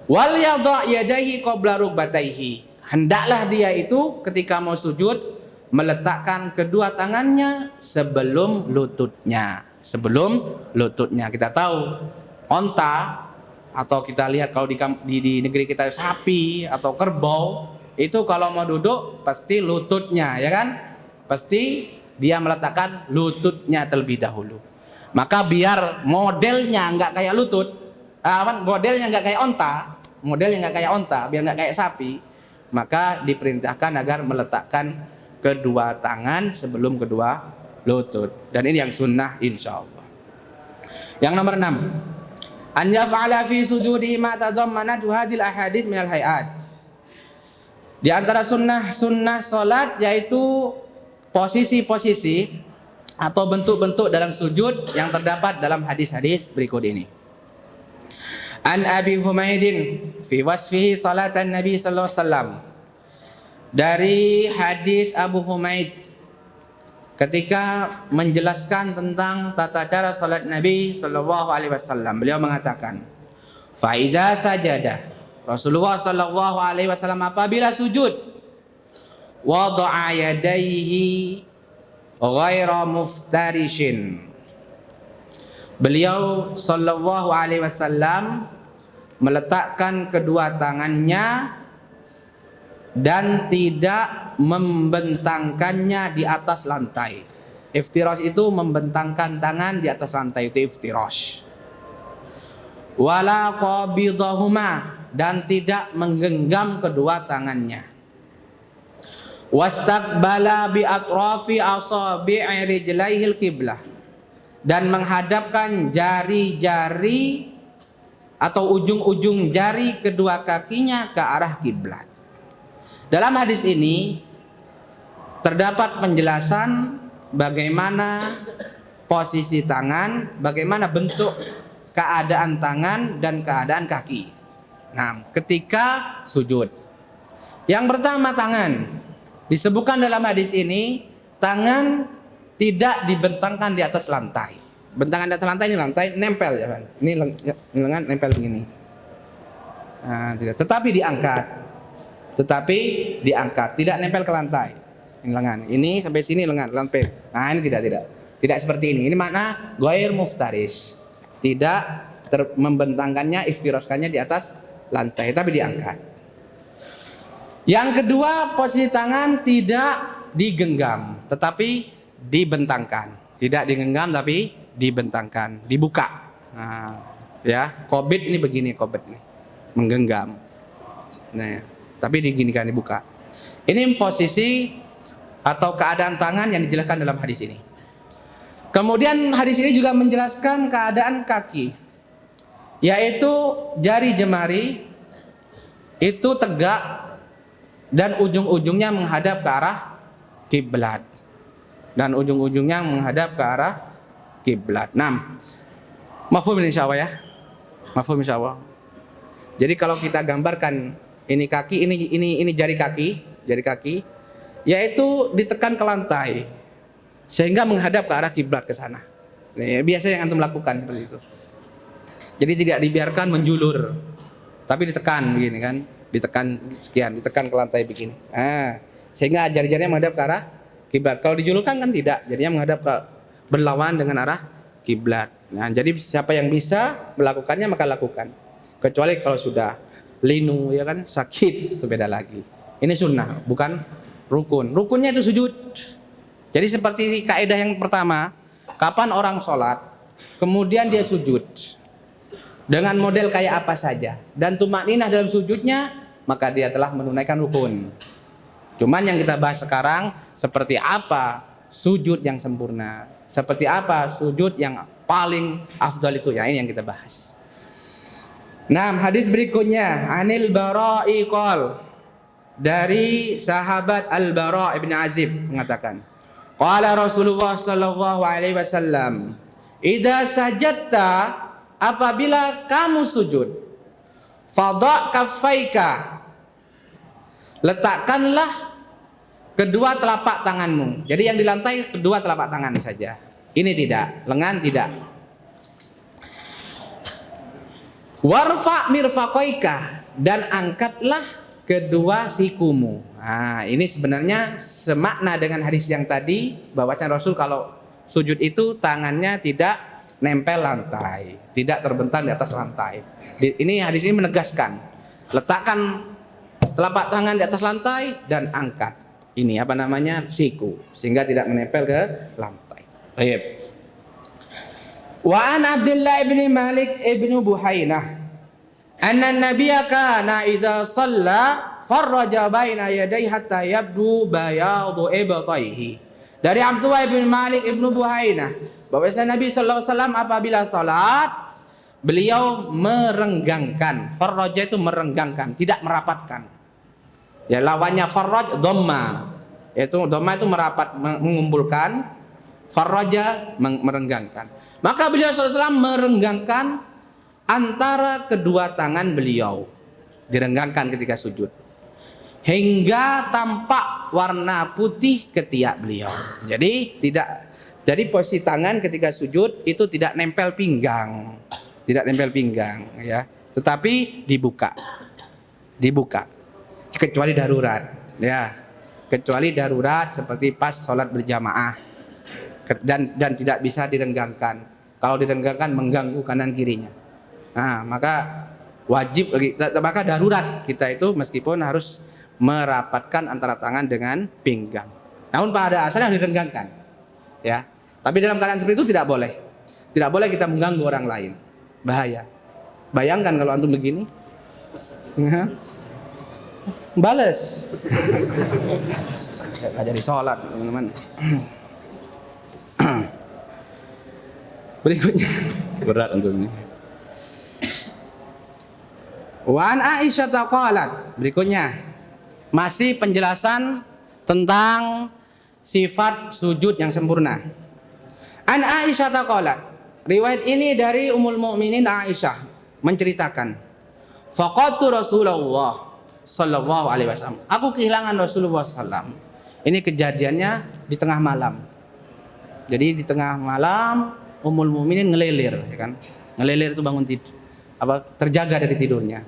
Wal yadha yadayhi qabla rukbatayhi. Hendaklah dia itu ketika mau sujud meletakkan kedua tangannya sebelum lututnya. Sebelum lututnya. Kita tahu onta, atau kita lihat kalau di negeri kita sapi atau kerbau, itu kalau mau duduk pasti lututnya, ya kan? Pasti dia meletakkan lututnya terlebih dahulu. Maka biar modelnya nggak kayak lutut, modelnya nggak kayak onta, biar nggak kayak sapi, maka diperintahkan agar meletakkan kedua tangan sebelum kedua lutut. Dan ini yang sunnah insya Allah. Yang nomor 6, an yaf'ala fi sujudi ma tadammanat hadhil ahadits minal hayat. Di antara sunnah salat yaitu posisi-posisi atau bentuk-bentuk dalam sujud yang terdapat dalam hadis-hadis berikut ini. An Abi Humaidin fi wasfihi salatan Nabi sallallahu alaihi wasallam. Dari hadis Abu Humaid ketika menjelaskan tentang tata cara salat Nabi sallallahu alaihi wasallam, beliau mengatakan, fa idza sajada, Rasulullah sallallahu alaihi wasallam apabila sujud, wada'a yadayhi ghaira muftarishin. Beliau sallallahu alaihi wasallam meletakkan kedua tangannya dan tidak membentangkannya di atas lantai. Iftirash itu membentangkan tangan di atas lantai, itu iftirash. Wala qabidahuma, dan tidak menggenggam kedua tangannya. Wastaqbala bi atrafi asabi'i rijlaihil qiblah, dan menghadapkan jari-jari atau ujung-ujung jari kedua kakinya ke arah kiblat. Dalam hadis ini terdapat penjelasan bagaimana posisi tangan, bagaimana bentuk keadaan tangan dan keadaan kaki. Nah, ketika sujud. Yang pertama, tangan. Disebutkan dalam hadis ini, tangan tidak dibentangkan di atas lantai. Bentangan di atas lantai, ini lantai nempel ya kan. Ini lengan nempel begini. Nah, tidak. Tetapi diangkat, tidak nempel ke lantai. Ini lengan, ini sampai sini lengan, lantai. Nah, ini tidak seperti ini. Ini makna ghair muftaris. Tidak membentangkannya, iftiraskannya di atas lantai, tapi diangkat. Yang kedua, posisi tangan tidak digenggam, tetapi dibentangkan. Tidak digenggam, tapi dibentangkan, dibuka. Nah, ya, qobid ini begini, qobid ini, menggenggam. Nah, ya. Tapi diginikan, dibuka. Ini posisi atau keadaan tangan yang dijelaskan dalam hadis ini. Kemudian hadis ini juga menjelaskan keadaan kaki, yaitu jari jemari itu tegak dan ujung-ujungnya menghadap ke arah kiblat. Dan ujung-ujungnya menghadap ke arah kiblat. 6. Mafhum insyaallah ya. Mafhum insyaallah. Jadi kalau kita gambarkan ini kaki, ini jari kaki, yaitu ditekan ke lantai sehingga menghadap ke arah kiblat ke sana. Biasa yang antum lakukan seperti itu. Jadi tidak dibiarkan menjulur, tapi ditekan begini kan, ditekan ke lantai begini. Sehingga jari-jarinya menghadap ke arah kiblat. Kalau dijulurkan kan tidak, jadinya menghadap ke berlawan dengan arah kiblat. Nah, jadi siapa yang bisa melakukannya maka lakukan. Kecuali kalau sudah linu ya kan, sakit, itu beda lagi. Ini sunnah, bukan rukun. Rukunnya itu sujud. Jadi seperti kaidah yang pertama, kapan orang sholat, kemudian dia sujud dengan model kayak apa saja, dan tumakninah dalam sujudnya, maka dia telah menunaikan rukun. Cuman yang kita bahas sekarang, seperti apa sujud yang sempurna, seperti apa sujud yang paling afdal itu, ya ini yang kita bahas. Nah, hadis berikutnya, Anil Bara'i qol, dari sahabat Al-Bara' ibn Azib mengatakan, qala Rasulullah sallallahu alaihi wasallam, idza sajadta, apabila kamu sujud, fadha' kaffaika, letakkanlah kedua telapak tanganmu. Jadi yang di lantai kedua telapak tangan saja. Ini tidak, lengan tidak. Warfa' mirfaqaika, dan angkatlah kedua sikumu. Nah, ini sebenarnya semakna dengan hadis yang tadi, bahwasanya Rasul kalau sujud itu tangannya tidak nempel lantai, tidak terbentang di atas lantai. Ini hadis ini menegaskan, letakkan telapak tangan di atas lantai dan angkat ini apa namanya, siku, sehingga tidak menempel ke lantai. Baik. Wa an Abdullah ibn Malik ibn Buhainah anna an-nabiyya kana idza shalla farraja baina yadayhi hatta yabdu bayadu ibtayhi. Dari Abdullah ibn Malik ibn Buhainah, bahwasanya Nabi sallallahu alaihi wasallam apabila salat, beliau merenggangkan. Farraja itu merenggangkan, tidak merapatkan. Ya, lawannya farraj dhamma. Yaitu dhamma itu merapat, mengumpulkan. Farraja merenggangkan. Maka beliau sallallahu alaihi wasallam merenggangkan antara kedua tangan beliau, direnggangkan ketika sujud, hingga tampak warna putih ketiak beliau. Jadi posisi tangan ketika sujud itu tidak nempel pinggang, ya, tetapi dibuka, kecuali darurat, ya, kecuali darurat seperti pas sholat berjamaah, dan tidak bisa direnggangkan. Kalau direnggangkan mengganggu kanan kirinya. Nah, maka wajib, maka darurat kita itu meskipun harus merapatkan antara tangan dengan pinggang. Namun pada asalnya direnggangkan, ya. Tapi dalam keadaan seperti itu tidak boleh kita mengganggu orang lain, bahaya. Bayangkan kalau antum begini, bales, nggak jadi sholat, teman-teman. Berikutnya berat untuk ini. Wa an Aisyah qalat, berikutnya masih penjelasan tentang sifat sujud yang sempurna. An Aisyah qalat, riwayat ini dari Ummul Mukminin Aisyah menceritakan, faqatu Rasulullah sallallahu alaihi wasallam, aku kehilangan Rasulullah sallam. Ini kejadiannya di tengah malam. Jadi di tengah malam Ummul Mukminin ngelelir, ya kan? Ngelelir itu bangun tidur, terjaga dari tidurnya.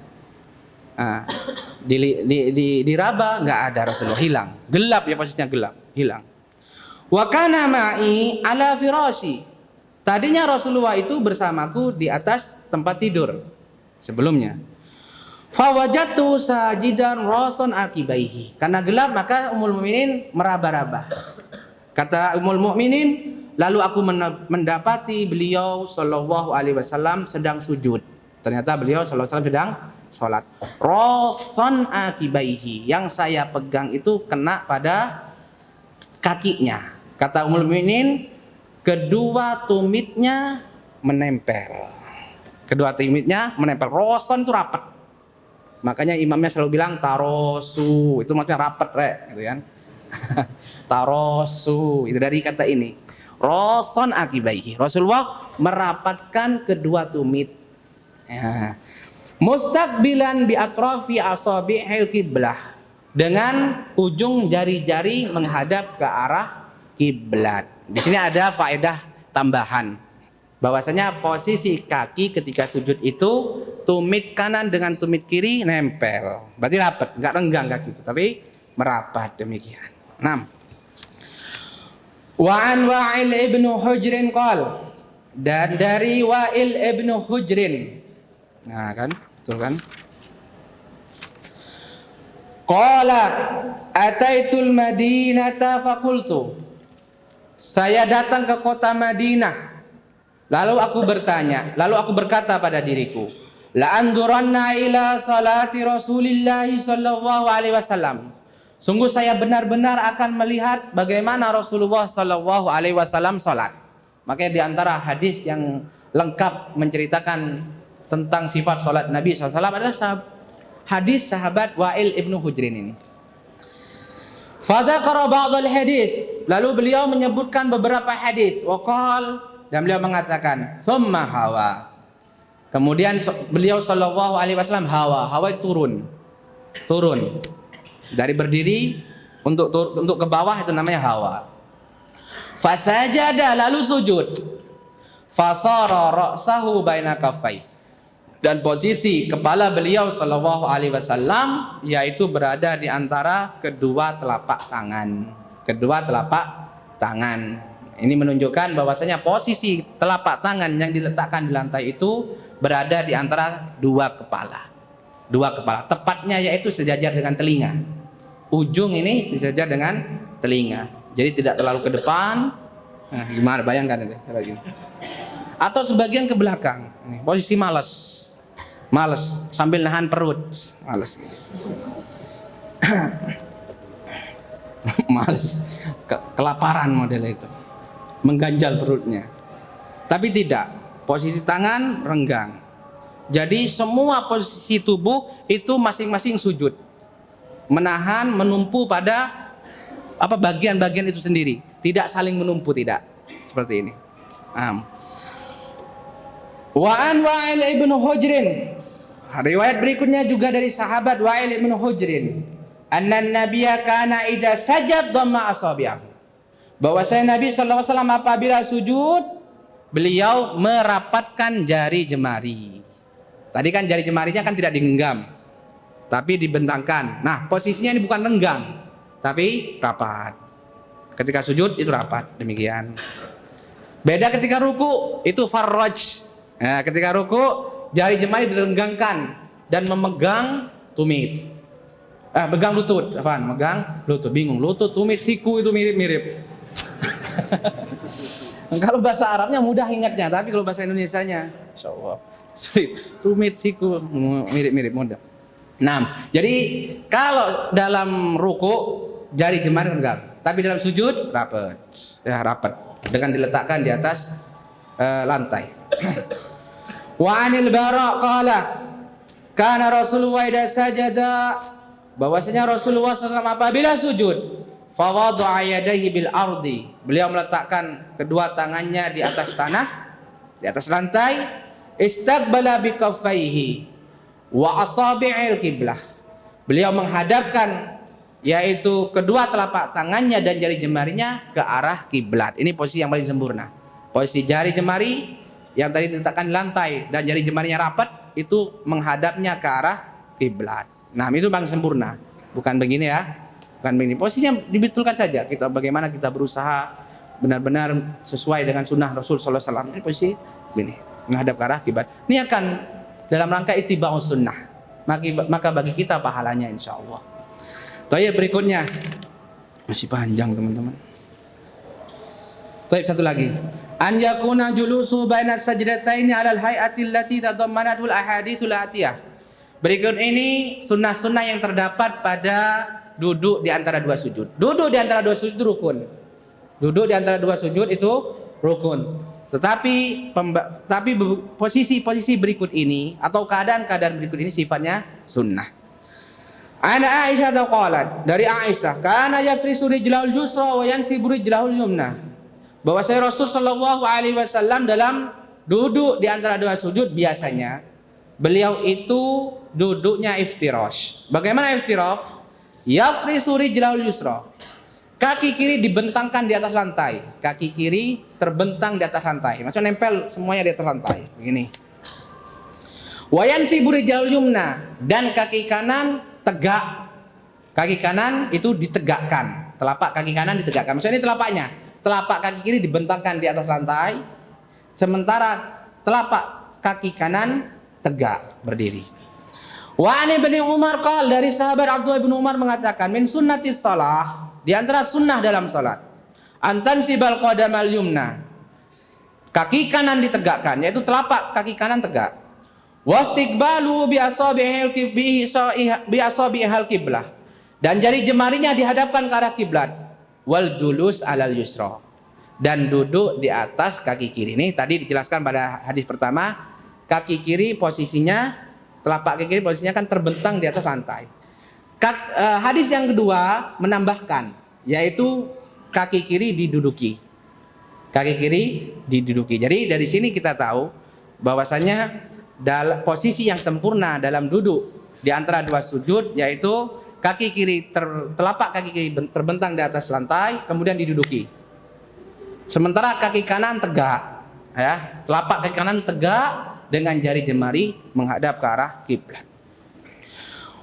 Nah, diraba nggak ada Rasulullah, hilang, gelap ya, posisinya gelap, hilang. Wa kana ma'i ala firasyi, tadinya Rasulullah itu bersamaku di atas tempat tidur sebelumnya. Fa wajadtu sajidan rasan akibaihi, karena gelap maka Ummul Mukminin meraba-raba. Kata Ummul Mukminin, lalu aku mendapati beliau sallallahu alaihi wasallam sedang sujud. Ternyata beliau sallallahu alaihi wasallam sedang sholat. Rasan akibaihi, yang saya pegang itu kena pada kakinya. Kata Ummul Mukminin, kedua tumitnya menempel. Rasan itu rapat. Makanya imamnya selalu bilang tarosu, itu maksudnya rapat, gitu kan. Tarosu, itu dari kata ini. Rasan akibaihi, Rasulullah merapatkan kedua tumit. Ya. Mustaqbilan bi atrafi asabi'il qiblah, dengan ujung jari-jari menghadap ke arah kiblat. Di sini ada faedah tambahan, bahwasanya posisi kaki ketika sujud itu tumit kanan dengan tumit kiri nempel. Berarti rapat, enggak renggang kaki itu, tapi merapat demikian. 6. Wa an Wa'il ibnu Hujrin qol, dan dari Wa'il ibnu Hujrin. Nah kan, betul kan? Qala ataitul Madinata faqultu, saya datang ke kota Madinah, lalu aku berkata pada diriku, la anduranna ila salati Rasulillah sallallahu alaihi wasallam, sungguh saya benar-benar akan melihat bagaimana Rasulullah sallallahu alaihi wasallam salat. Makanya di antara hadis yang lengkap menceritakan tentang sifat salat Nabi SAW adalah hadis sahabat Wa'il ibnu Hujrin ini. Fadzakara ba'dal hadis, lalu beliau menyebutkan beberapa hadis. Waqal, dan beliau mengatakan, summa hawa. Kemudian beliau sallallahu alaihi wasallam hawa turun dari berdiri untuk ke bawah, itu namanya hawa. Fasajada, lalu sujud. Fasara ra'sahu baina kaffai, dan posisi kepala beliau sallallahu alaihi wasallam yaitu berada di antara kedua telapak tangan. Ini menunjukkan bahwasanya posisi telapak tangan yang diletakkan di lantai itu berada di antara dua kepala. Tepatnya yaitu sejajar dengan telinga. Ujung ini disejajar dengan telinga. Jadi tidak terlalu ke depan. Nah, gimana bayangkan itu kayak gini. Atau sebagian ke belakang. Nih, posisi malas sambil nahan perut, malas gitu. Malas, kelaparan model itu, mengganjal perutnya. Tapi tidak, posisi tangan renggang. Jadi semua posisi tubuh itu masing-masing sujud, menahan, menumpu pada bagian-bagian itu sendiri, tidak saling menumpu, tidak seperti ini. Wa an Wa'il ibnu Hujrin, riwayat berikutnya juga dari sahabat Wa'il ibnu Hujrin, anna nabiyya kana idza sajad dhamma asabi'ahu, bahwasanya Nabi sallallahu alaihi wasallam apabila sujud beliau merapatkan jari jemari. Tadi kan jari jemarinya kan tidak digenggam tapi dibentangkan. Nah, posisinya ini bukan renggang tapi rapat. Ketika sujud itu rapat, demikian. Beda ketika ruku, itu farraj. Nah, ketika ruku jari jemari direnggangkan dan memegang tumit. Megang lutut, megang lutut. Bingung, lutut, tumit, siku itu mirip-mirip. Kalau bahasa Arabnya mudah ingatnya, tapi kalau bahasa Indonesianya, insyaallah sulit. Tumit, siku mirip-mirip mudah. Nah, jadi kalau dalam ruku jari jemari renggang, tapi dalam sujud rapat. Ya, rapat dengan diletakkan di atas lantai. Wa anil Bara qala kana Rasulullah idza sajada, bahwasanya Rasulullah SAW apabila sujud fa wada'a yadayhi bil ardi, beliau meletakkan kedua tangannya di atas tanah, di atas lantai, istaqbala bi kaffaihi wa asabi'il qiblah, beliau menghadapkan yaitu kedua telapak tangannya dan jari jemarinya ke arah kiblat. Ini posisi yang paling sempurna. Posisi jari jemari yang tadi diletakkan di lantai dan jari jemarinya rapat itu menghadapnya ke arah kiblat. Nah, itu paling sempurna. Bukan begini ya. Bukan begini. Posisinya dibetulkan saja. Kita bagaimana kita berusaha benar-benar sesuai dengan sunnah Rasul sallallahu alaihi wasallam. Ini posisi begini, menghadap ke arah kiblat. Niatkan dalam rangka ittiba'us sunnah. Maka bagi kita pahalanya insyaallah. Tayyib, berikutnya. Masih panjang, teman-teman. Tayyib, satu lagi. An yakuna julusu baina sajdataini 'ala al-hay'ati allati tadammanatu al-ahaditsul atiyah. Berikut ini sunnah-sunnah yang terdapat pada duduk di antara dua sujud. Duduk di antara dua sujud itu rukun. Duduk di antara dua sujud itu rukun. Tetapi posisi-posisi berikut ini atau keadaan-keadaan berikut ini sifatnya sunnah. Ana Aisyah qalat, dari Aisyah, kana yafrisu rijlahul yusra wa yansibu rijlahul yumna, bahwa saya Rasul sallallahu alaihi wasallam dalam duduk di antara dua sujud biasanya beliau itu duduknya iftirash. Bagaimana iftirash? Yafrisu rijlahul yusra. Kaki kiri dibentangkan di atas lantai. Kaki kiri terbentang di atas lantai. Maksudnya nempel semuanya di atas lantai. Begini. Wa yansibu rijlahul yumna, dan kaki kanan tegak. Kaki kanan itu ditegakkan. Telapak kaki kanan ditegakkan. Maksudnya ini telapaknya. Telapak kaki kiri dibentangkan di atas lantai. Sementara telapak kaki kanan tegak berdiri. Wa ani bin Umar qal, dari sahabat Abdullah bin Umar mengatakan, min sunnatis shalah, di antara sunnah dalam salat, antan sibal qadamal yumna, kaki kanan ditegakkan, yaitu telapak kaki kanan tegak. Wastiqbalu bi asabi'il qiblah, dan jari jemarinya dihadapkan ke arah kiblat. Wal julus alal yusra, dan duduk di atas kaki kiri. Ini tadi dijelaskan pada hadis pertama, kaki kiri posisinya, telapak kaki kiri posisinya kan terbentang di atas lantai. Hadis yang kedua menambahkan, yaitu kaki kiri diduduki. Kaki kiri diduduki. Jadi dari sini kita tahu bahwasanya dalam posisi yang sempurna dalam duduk di antara dua sujud, yaitu kaki kiri telapak kaki kiri terbentang di atas lantai, kemudian diduduki. Sementara kaki kanan tegak, ya, telapak kaki kanan tegak dengan jari jemari menghadap ke arah kiblat.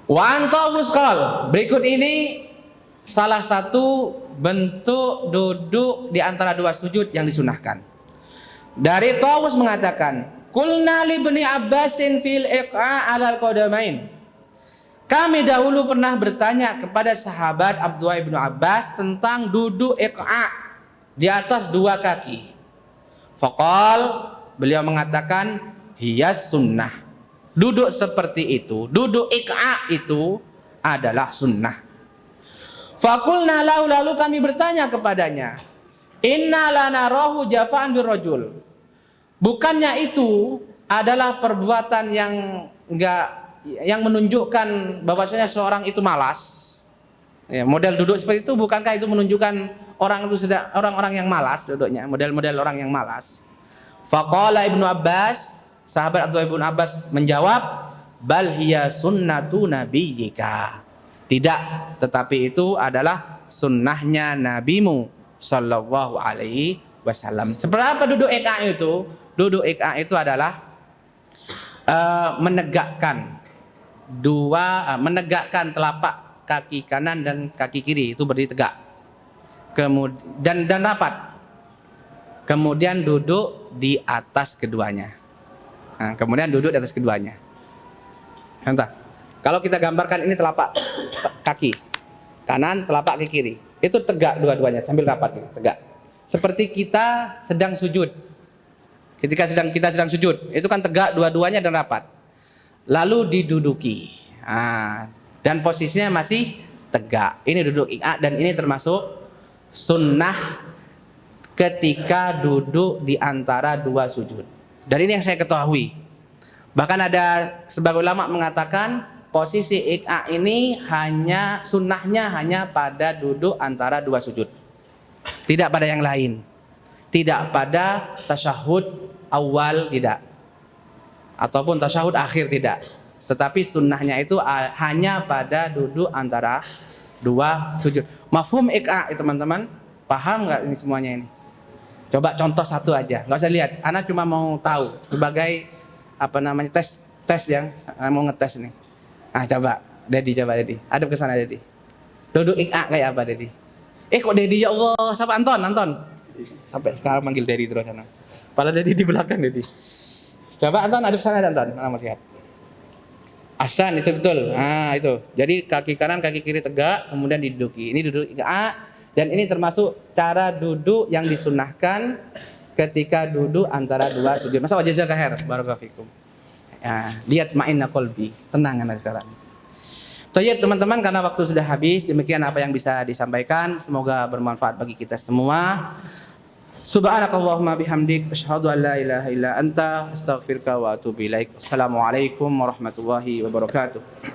Wa antawus qal, berikut ini salah satu bentuk duduk di antara dua sujud yang disunahkan. Dari Tawus mengatakan, qulna li ibni Abbasin fil iqa' 'alal qadamain. Kami dahulu pernah bertanya kepada sahabat Abdullah bin Abbas tentang duduk iqa' di atas dua kaki. Faqal, beliau mengatakan, hiya sunnah. Duduk seperti itu, duduk iqa' itu adalah sunnah. Faqulna lahu, lalu kami bertanya kepadanya, inna lanarahu jafa'an birrajul. Bukannya itu adalah perbuatan yang menunjukkan bahwasanya seorang itu malas. Ya, model duduk seperti itu, bukankah itu menunjukkan orang itu sudah orang-orang yang malas duduknya, model-model orang yang malas. Faqala Ibnu Abbas, sahabat Abdullah bin Abbas menjawab, bal hiya sunnatu nabiyyika. Tidak, tetapi itu adalah sunnahnya nabimu sallallahu alaihi wasallam. Seperti apa duduk iqa' itu? Duduk iqa' itu adalah menegakkan telapak kaki kanan dan kaki kiri itu berdiri tegak. Kemudian dan rapat. Kemudian duduk di atas keduanya. Nah, kemudian duduk di atas keduanya. Entah. Kalau kita gambarkan ini telapak kaki kanan, telapak kaki kiri, itu tegak dua-duanya sambil rapat, tegak. Seperti kita sedang sujud. Ketika kita sedang sujud, itu kan tegak dua-duanya dan rapat. Lalu diduduki. Dan posisinya masih tegak. Ini duduk iqa' dan ini termasuk sunnah ketika duduk di antara dua sujud. Dan ini yang saya ketahui. Bahkan ada sebagian ulama mengatakan posisi iqa' ini sunnahnya hanya pada duduk antara dua sujud. Tidak pada yang lain. Tidak pada tasyahud awal, tidak. Ataupun tasyahud akhir, tidak. Tetapi sunnahnya itu hanya pada duduk antara dua sujud. Mafhum iqa' teman-teman, paham nggak ini semuanya ini? Coba contoh satu aja, nggak usah lihat. Anak cuma mau tahu sebagai tes yang mau ngetes nih. Coba Dedi, hadap ke sana Dedi. Duduk iqa' kayak apa Dedi? Kok Dedi, ya Allah, siapa? Anton. Sampai sekarang manggil Dedi terus sana. Padahal Dedi di belakang Dedi. Coba Anton hadap sana Anton, mana mau lihat? Ahsan, itu betul. Itu. Jadi kaki kanan, kaki kiri tegak, kemudian diduduki. Ini duduk iqa'. Dan ini termasuk cara duduk yang disunnahkan ketika duduk antara dua sujud. Masa wajazal khair, barakallahu fikum. Lihat ma'inna qalbi, tenang anak sekarang. Baik teman-teman, karena waktu sudah habis, demikian apa yang bisa disampaikan. Semoga bermanfaat bagi kita semua. Subhanakallahumma bihamdik, asyhadu an la ilaha illa anta, astaghfiruka wa atubu ilaik. Assalamualaikum warahmatullahi wabarakatuh.